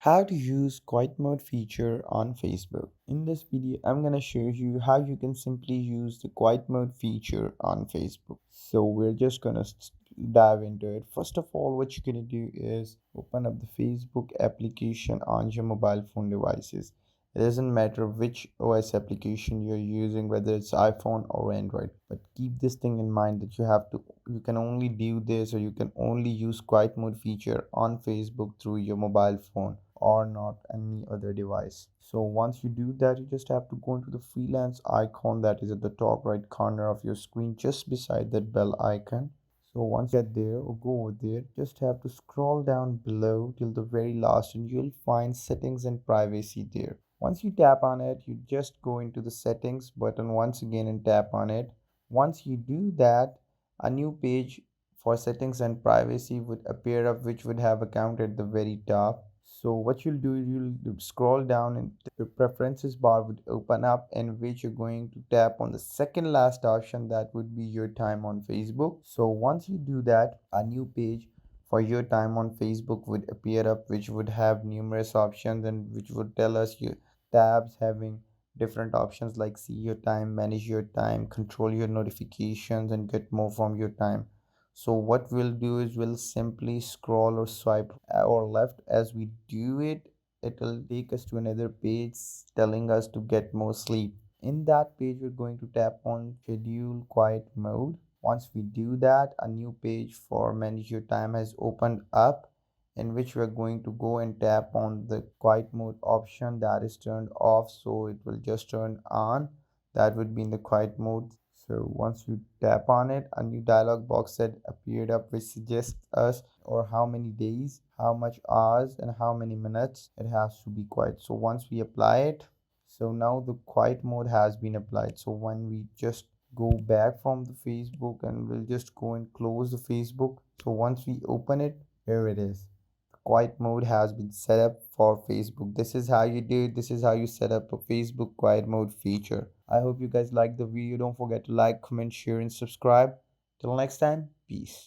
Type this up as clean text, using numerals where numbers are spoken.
How to use quiet mode feature on Facebook. In this video, I'm gonna show you how you can simply use the quiet mode feature on Facebook. So we're just gonna dive into it. First of all, what you're gonna do is open up the Facebook application on your mobile phone devices. It doesn't matter which OS application you're using, whether it's iPhone or Android. But keep this thing in mind that you can only do this, or you can only use quiet mode feature on Facebook through your mobile phone or not any other device. So once you do that, you just have to go into the freelance icon that is at the top right corner of your screen, just beside that bell icon. So once you get there or go over there, just have to scroll down below till the very last and you'll find settings and privacy there. Once you tap on it, you just go into the settings button once again and tap on it. Once you do that, a new page for settings and privacy would appear up, which would have account at the very top. So what you'll do, you'll scroll down and the preferences bar would open up, in which you're going to tap on the second last option, that would be your time on Facebook. So once you do that, a new page for your time on Facebook would appear up, which would have numerous options and which would tell us your tabs having different options like see your time, manage your time, control your notifications, and get more from your time. So what we'll do is we'll simply scroll or swipe or left. As we do it, it'll take us to another page telling us to get more sleep. In that page, we're going to tap on schedule quiet mode. Once we do that, a new page for manage your time has opened up, in which we're going to go and tap on the quiet mode option that is turned off, so it will just turn on. That would be in the quiet mode. So once you tap on it, a new dialog box had appeared up, which suggests us or how many days, how much hours, and how many minutes it has to be quiet. So once we apply it, so now the quiet mode has been applied. So when we just go back from the Facebook, and we'll just go and close the Facebook. So once we open it, here it is. Quiet mode has been set up for Facebook. This is how you do it. This is how you set up a Facebook quiet mode feature. I hope you guys like the video. Don't forget to like, comment, share, and subscribe. Till next time, peace.